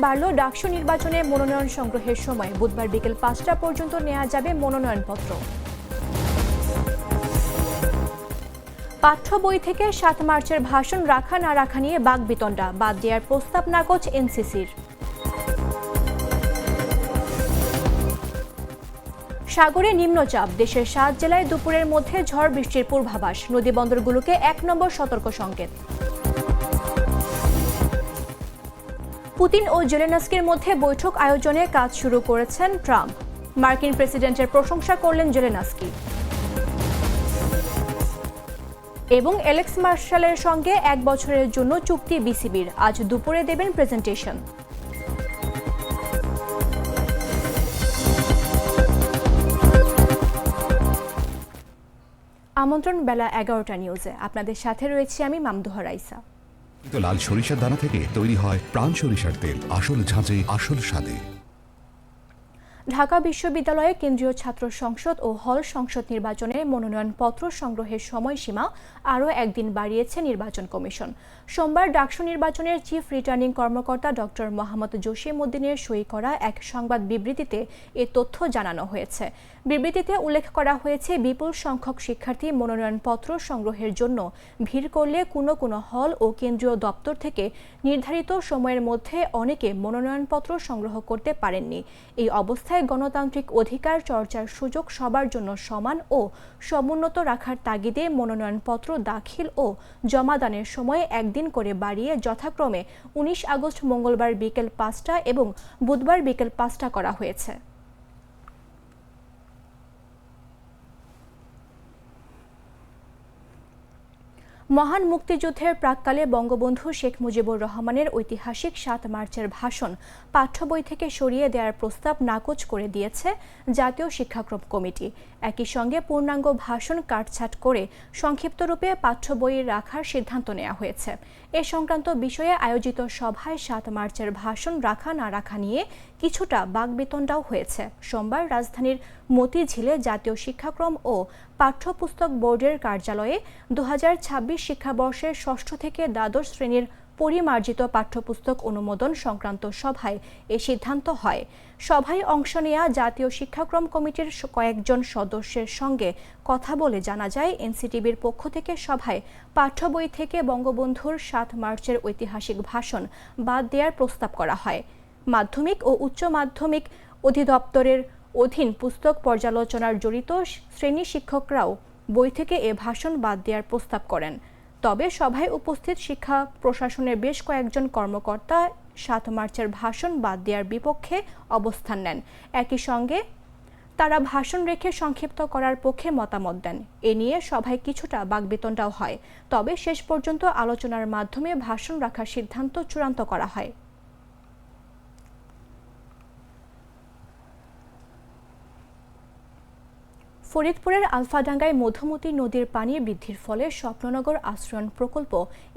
বাড়ল ডাকসু নির্বাচনে মনোনয়ন সংগ্রহের সময় বুধবার বিকেল 5টা পর্যন্ত নেওয়া যাবে মনোনয়নপত্র। পাঠ্য বই থেকে 7 মার্চের ভাষণ রাখা না রাখা নিয়ে বাকবিতণ্ডা, বাদ দেওয়ার প্রস্তাব নাকচ এনসিসির। সাগরে নিম্নচাপ, দেশের 7 জেলায় দুপুরের মধ্যে ঝড় বৃষ্টির পূর্বাভাস, নদীবন্দরগুলোকে 1 নম্বর সতর্ক সংকেত। পুতিন ও জেলেনস্কির মধ্যে বৈঠক আয়োজনে কাজ শুরু করেছেন ট্রাম্প। মার্কিন প্রেসিডেন্টের প্রশংসা করলেন জেলেনস্কি। এবং এলেক্স মার্শালের সঙ্গে 1 বছরের জন্য চুক্তি বিসিবির, আজ দুপুরে দেবেন প্রেজেন্টেশন। আমন্ত্রণ বেলা 11টা নিউজে, আপনাদের সাথে রয়েছে আমি মামদুহা রাইসা। লাল সরিষার দানা থেকে তৈরি হয় প্রাণ সরিষার তেল, আসল ঝাঁঝে আসল স্বাদে। ঢাকা বিশ্ববিদ্যালয়ে কেন্দ্রীয় ছাত্র সংসদ ও হল সংসদ নির্বাচনে মনোনয়নপত্র সংগ্রহের সময়সীমা আরও একদিন বাড়িয়েছে নির্বাচন কমিশন। সোমবার ডাকসু নির্বাচনের চিফ রিটার্নিং কর্মকর্তা ডক্টর মোহাম্মদ জসিমউদ্দিনের সই করা এক সংবাদ বিবৃতিতে এ তথ্য জানানো হয়েছে। বিবৃতিতে উল্লেখ করা হয়েছে, বিপুল সংখ্যক শিক্ষার্থী মনোনয়নপত্র সংগ্রহের জন্য ভিড় করলে কোনো কোনো হল ও কেন্দ্রীয় দপ্তর থেকে নির্ধারিত সময়ের মধ্যে অনেকে মনোনয়নপত্র সংগ্রহ করতে পারেননি। এই অবস্থায় গণতান্ত্রিক অধিকার চর্চার সুযোগ সবার জন্য সমান ও সমুন্নত রাখার তাগিদে মনোনয়নপত্র দাখিল ও জমাদানের সময় একদিন করে বাড়িয়ে যথাক্রমে 19 আগস্ট মঙ্গলবার বিকেল 5টা এবং বুধবার বিকেল 5টা করা হয়েছে। মহান মুক্তিযুদ্ধের প্রাক্কালে বঙ্গবন্ধু শেখ মুজিবুর রহমানের ঐতিহাসিক 7 মার্চের ভাষণ পাঠ্য বই থেকে সরিয়ে দেওয়ার প্রস্তাব নাকচ করে দিয়েছে জাতীয় শিক্ষাক্রম কমিটি। একই সঙ্গে পূর্ণাঙ্গ ভাষণ কাটছাঁট করে সংক্ষিপ্তরূপে পাঠ্য বইয়ে রাখার সিদ্ধান্ত নেওয়া হয়েছে। এ সংক্রান্ত বিষয়ে আয়োজিত সভায় 7 মার্চের ভাষণ রাখা না রাখা নিয়ে কিছুটা বাকবিতণ্ডাও হয়েছে। সোমবার রাজধানীর মতিঝিলে জাতীয় শিক্ষাক্রম ও পাঠ্যপুস্তক বোর্ডের কার্যালয়ে 2026 শিক্ষাবর্ষের 6ষ্ঠ থেকে দ্বাদশ শ্রেণীর পরিমার্জিত পাঠ্যপুস্তক অনুমোদন সংক্রান্ত সভায় এ সিদ্ধান্ত হয়। সভায় অংশ নেওয়া জাতীয় শিক্ষাক্রম কমিটির কয়েকজন সদস্যের সঙ্গে কথা বলে জানা যায়, এনসিটিবির পক্ষ থেকে সভায় পাঠ্য বই থেকে বঙ্গবন্ধুর 7 মার্চের ঐতিহাসিক ভাষণ বাদ দেওয়ার প্রস্তাব করা হয়। মাধ্যমিক ও উচ্চ মাধ্যমিক অধিদপ্তরের অধীন পুস্তক পর্যালোচনার জড়িত শ্রেণী শিক্ষকরাও বই থেকে এ ভাষণ বাদ দেওয়ার প্রস্তাব করেন। তবে সভায় উপস্থিত শিক্ষা প্রশাসনের বেশ কয়েকজন কর্মকর্তা 7 মার্চের ভাষণ বাদ দেওয়ার বিপক্ষে অবস্থান নেন। একই সঙ্গে তারা ভাষণ রেখে সংক্ষিপ্ত করার পক্ষে মতামত দেন। এ নিয়ে সভায় কিছুটা বাকবিতণ্ডাও হয়। তবে শেষ পর্যন্ত আলোচনার মাধ্যমে ভাষণ রাখার সিদ্ধান্ত চূড়ান্ত করা হয়। ফরিদপুরের আলফাডাঙ্গায় মধুমতি নদীর পানি বৃদ্ধির ফলে স্বপ্ননগর আশ্রয়ণ প্রকল্প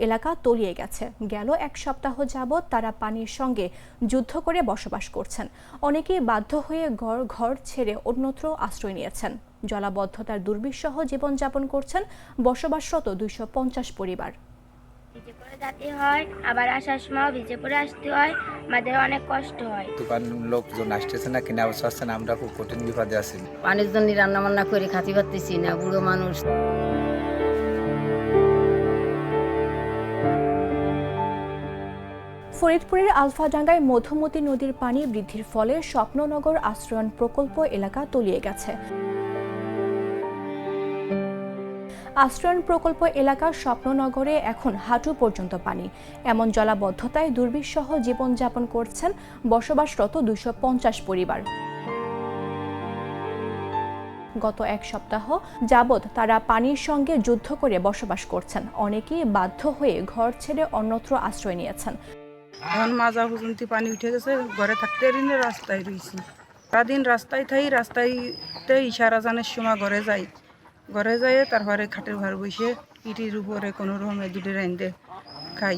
এলাকা তলিয়ে গেছে। গেল 1 সপ্তাহ যাবৎ তারা পানির সঙ্গে যুদ্ধ করে বসবাস করছেন। অনেকেই বাধ্য হয়ে ঘর ছেড়ে অন্যত্র আশ্রয় নিয়েছেন। জলাবদ্ধতার দুর্বিষহ জীবনযাপন করছেন বসবাসরত 250 পরিবার। ভিজে পড়ে যেতে হয়, আবার আসার সময় ভিজে পড়ে আসতে হয়, আমাদের অনেক কষ্ট হয়। দোকান লোকজন আসতেছে না, কিনা অবস্থা আসছে না, আমরা খুব কঠিন বিপদে আছি। পানির জন্য রান্না বান্না করে খাতে পারতেছি না, বুড়ো মানুষ। ফরিদপুরের আলফাডাঙ্গায় মধুমতি নদীর পানি বৃদ্ধির ফলে স্বপ্ননগর আশ্রয়ণ প্রকল্প এলাকা তলিয়ে গেছে। আশ্রয়ণ প্রকল্প এলাকার স্বপ্ননগরে এখন হাঁটু পর্যন্ত পানি। এমন জলাবদ্ধতায় দুর্বিষহ জীবনযাপন করছেন বসবাসরত 250 পরিবার। গত 1 সপ্তাহ যাবৎ তারা পানির সঙ্গে যুদ্ধ করে বসবাস করছেন। অনেকেই বাধ্য হয়ে ঘর ছেড়ে অন্যত্র আশ্রয় নিয়েছেন। এখন মাজা পর্যন্ত পানি উঠে গেছে, ঘরে থাকতে ঋণে রাস্তায় রয়েছি। সারাদিন রাস্তায় থাই, রাস্তায়তে ইশারা জানের সময় ঘরে যাই, ঘরে যাই তারপরে খাটের ঘর বসে ইটির উপরে কোনো রকমে দুটি রাইন্দে খাই।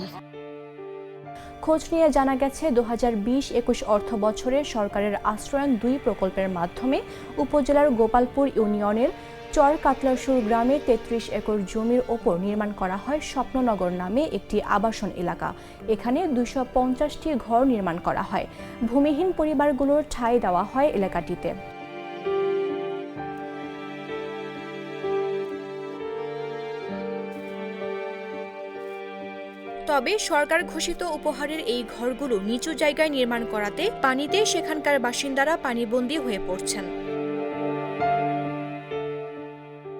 খোঁজ নিয়ে জানা গেছে 2020-21 অর্থ বছরে সরকারের আশ্রয়ণ 2 প্রকল্পের মাধ্যমে উপজেলার গোপালপুর ইউনিয়নের চর কাতলাসুর গ্রামে ৩৩ একর জমির ওপর নির্মাণ করা হয় স্বপ্ননগর নামে একটি আবাসন এলাকা। এখানে ২৫০টি ঘর নির্মাণ করা হয়। ভূমিহীন পরিবারগুলোর ঠাঁই দেওয়া হয় এলাকাটিতে। তবে সরকার ঘোষিত উপহারের এই ঘরগুলো নিচু জায়গায় নির্মাণ করাতে পানিতে সেখানকার বাসিন্দারা পানিবন্দী হয়ে পড়ছেন।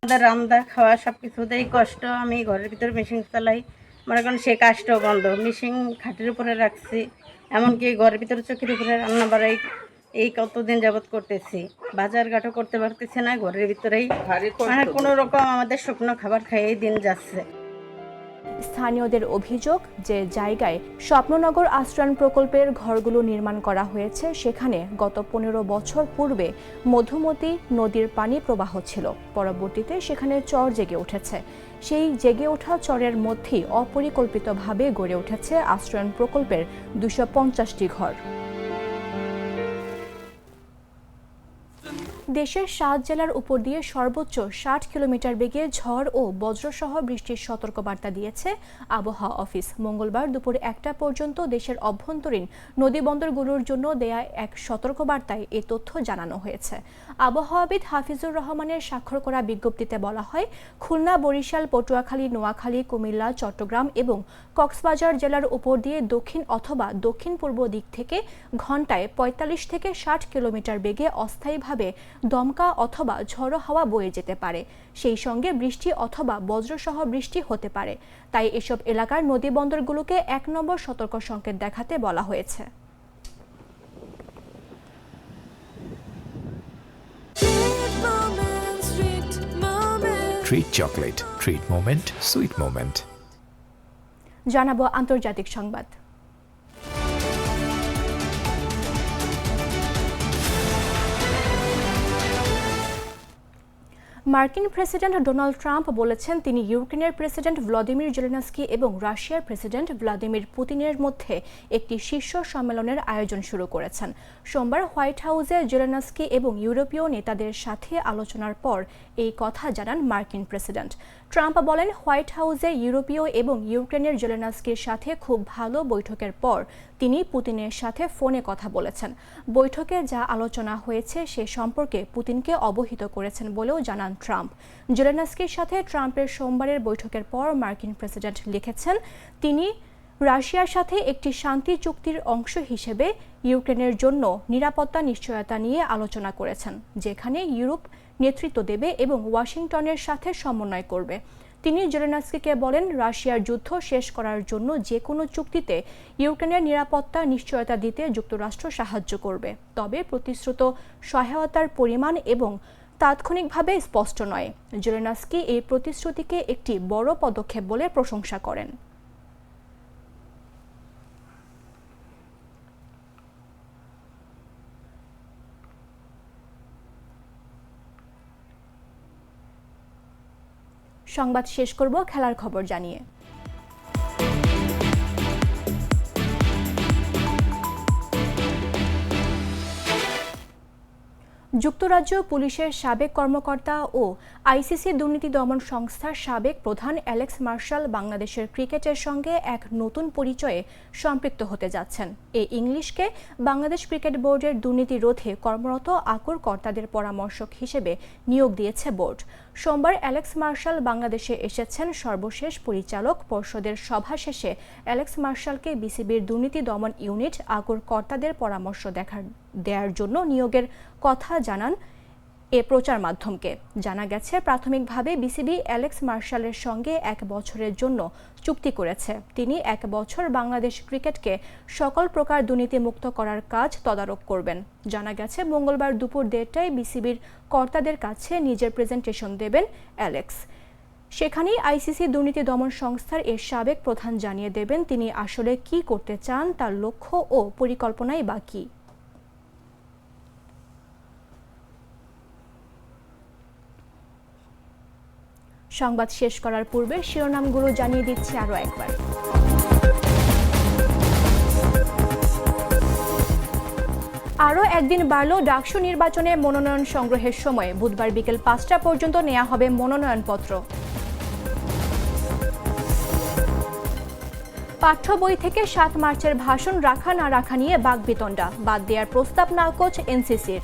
আমাদের রান্না খাওয়া সব কিছুতেই কষ্ট। আমি ঘরের ভিতরে মেশিন চালাই, মনে করেন সে কাজটাও বন্ধ। মেশিন খাটের উপরে রাখছি, এমনকি ঘরের ভিতরে চোখের উপরে রান্না বাড়াই এই কতদিন যাবৎ করতেছি। বাজার ঘাটও করতে পারতেছি না, ঘরের ভিতরেই মানে কোনো রকম আমাদের শুকনো খাবার খাইয়েই দিন যাচ্ছে। স্থানীয়দের অভিযোগ যে জায়গায় স্বপ্ননগর আশ্রয়ণ প্রকল্পের ঘরগুলো নির্মাণ করা হয়েছে সেখানে গত ১৫ বছর পূর্বে মধুমতি নদীর পানি প্রবাহ ছিল। পরবর্তীতে সেখানে চর জেগে উঠেছে। সেই জেগে ওঠা চরের মধ্যেই অপরিকল্পিতভাবে গড়ে উঠেছে আশ্রয়ণ প্রকল্পের ২৫০টি ঘর। দেশের ৭ জেলার উপর দিয়ে সর্বোচ্চ ৬০ কিলোমিটার বেগে ঝড় ও বজ্রসহ বৃষ্টির সতর্কবার্তা দিয়েছে আবহাওয়া অফিস। মঙ্গলবার দুপুর ১টা পর্যন্ত দেশের অভ্যন্তরীণ নদীবন্দরগুলোর জন্য দেয়া এক সতর্কবার্তায় এ তথ্য জানানো হয়েছে। আবহাওয়াবিদ হাফিজুর রহমানের স্বাক্ষর করা বিজ্ঞপ্তিতে বলা হয়, খুলনা, বরিশাল, পটুয়াখালী, নোয়াখালী, কুমিল্লা, চট্টগ্রাম এবং কক্সবাজার জেলার উপর দিয়ে দক্ষিণ অথবা দক্ষিণ পূর্ব দিক থেকে ঘন্টায় ৪৫ থেকে ৬০ কিলোমিটার বেগে অস্থায়ীভাবে দমকা অথবা ঝড়ো হাওয়া বয়ে যেতে পারে। সেই সঙ্গে বৃষ্টি অথবা বজ্রসহ বৃষ্টি হতে পারে। তাই এসব এলাকার নদীবন্দরগুলোকে ১ নম্বর সতর্ক সংকেত দেখাতে বলা হয়েছে। Treat chocolate. Treat moment. Sweet moment. জানাবো আন্তর্জাতিক সংবাদ। মার্কিন প্রেসিডেন্ট ডোনাল্ড ট্রাম্প বলেছেন তিনি ইউক্রেনের প্রেসিডেন্ট ভ্লাদিমির জেলেনস্কি এবং রাশিয়ার প্রেসিডেন্ট ভ্লাদিমির পুতিনের মধ্যে একটি শীর্ষ সম্মেলনের আয়োজন শুরু করেছেন। সোমবার হোয়াইট হাউসে জেলেনস্কি এবং ইউরোপীয় নেতাদের সাথে আলোচনার পর এই কথা জানান মার্কিন প্রেসিডেন্ট। ট্রাম্প বলেন, হোয়াইট হাউসে ইউরোপীয় এবং ইউক্রেনের জেলেনস্কির সাথে খুব ভালো বৈঠকের পর তিনি পুতিনের সাথে ফোনে কথা বলেছেন। বৈঠকে যা আলোচনা হয়েছে সে সম্পর্কে পুতিনকে অবহিত করেছেন বলেও জানান ট্রাম্প। জেলেনস্কির সাথে ট্রাম্পের সোমবারের বৈঠকের পর মার্কিন প্রেসিডেন্ট লিখেছেন, তিনি রাশিয়ার সাথে একটি শান্তি চুক্তির অংশ হিসেবে ইউক্রেনের জন্য নিরাপত্তা নিশ্চয়তা নিয়ে আলোচনা করেছেন, যেখানে ইউরোপ নেতৃত্ব দেবে এবং ওয়াশিংটনের সাথে সমন্বয় করবে। তিনি জেলেনস্কিকে বলেন, রাশিয়ার যুদ্ধ শেষ করার জন্য যে কোনো চুক্তিতে ইউক্রেনের নিরাপত্তা নিশ্চয়তা দিতে যুক্তরাষ্ট্র সাহায্য করবে, তবে প্রতিশ্রুত সহায়তার পরিমাণ এবং তাৎক্ষণিকভাবে স্পষ্ট নয়। জেলেনস্কি এই প্রতিশ্রুতিকে একটি বড় পদক্ষেপ বলে প্রশংসা করেন। সংবাদ শেষ করব খেলার খবর জানিয়ে। যুক্তরাজ্য পুলিশের সাবেক কর্মকর্তা ও আইসিসি দুর্নীতি দমন সংস্থার সাবেক প্রধান অ্যালেক্স মার্শাল বাংলাদেশের ক্রিকেটের সঙ্গে এক নতুন পরিচয়ে সম্পৃক্ত হতে যাচ্ছেন। এই ইংলিশকে বাংলাদেশ ক্রিকেট বোর্ডের দুর্নীতি রোধে কর্মরত আকর কর্তাদের পরামর্শক হিসেবে নিয়োগ দিয়েছে বোর্ড। সোমবার অ্যালেক্স মার্শাল বাংলাদেশে এসেছেন। সর্বশেষ পরিচালক পর্ষদের সভা শেষে অ্যালেক্স মার্শালকে বিসিবির দুর্নীতি দমন ইউনিট আকর কর্তাদের পরামর্শ দেওয়ার জন্য নিয়োগের কথা জানান এ প্রচার মাধ্যমকে। জানা গেছে, প্রাথমিকভাবে বিসিবি অ্যালেক্স মার্শালের সঙ্গে ১ বছরের জন্য চুক্তি করেছে। তিনি ১ বছর বাংলাদেশ ক্রিকেটকে সকল প্রকার দুর্নীতি মুক্ত করার কাজ তদারক করবেন। জানা গেছে, মঙ্গলবার দুপুর ১:৩০টায় বিসিবির কর্তাদের কাছে নিজের প্রেজেন্টেশন দেবেন অ্যালেক্স। সেখানেই আইসিসি দুর্নীতি দমন সংস্থার এর সাবেক প্রধান জানিয়ে দেবেন তিনি আসলে কি করতে চান, তার লক্ষ্য ও পরিকল্পনাই বা কী। সংবাদ শেষ করার পূর্বে শিরোনামগুলো জানিয়ে দিচ্ছি আরও একবার। আরও একদিন বাড়ল ডাকসু নির্বাচনে মনোনয়ন সংগ্রহের সময়। বুধবার বিকেল 5টা পর্যন্ত নেওয়া হবে মনোনয়নপত্র। পাঠ্য বই থেকে 7 মার্চের ভাষণ রাখা না রাখা নিয়ে বাকবিতণ্ডা। বাদ দেওয়ার প্রস্তাব নাকচ এনসিসির।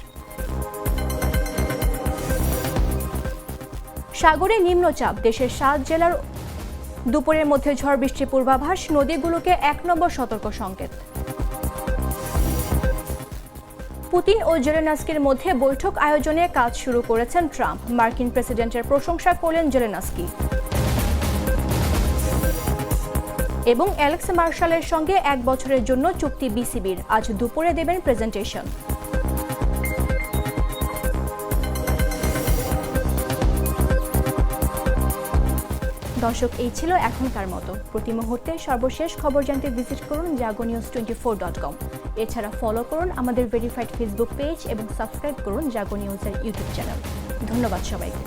সাগরে নিম্নচাপ, দেশের 7 জেলার দুপুরের মধ্যে ঝড় বৃষ্টির পূর্বাভাস। নদীগুলোকে 1 নম্বর সতর্ক সংকেত। পুতিন ও জেলেনস্কির মধ্যে বৈঠক আয়োজনে কাজ শুরু করেছেন ট্রাম্প। মার্কিন প্রেসিডেন্টের প্রশংসা করলেন জেলেনস্কি। এবং অ্যালেক্স মার্শালের সঙ্গে 1 বছরের জন্য চুক্তি বিসিবির। আজ দুপুরে দেবেন প্রেজেন্টেশন। দর্শক, এই ছিল এখনকার মতো। প্রতি মুহূর্তে সর্বশেষ খবর জানতে ভিজিট করুন jagonews24.com। এছাড়া ফলো করুন আমাদের ভেরিফাইড ফেসবুক পেজ এবং সাবস্ক্রাইব করুন জাগো নিউজের ইউটিউব চ্যানেল। ধন্যবাদ সবাইকে।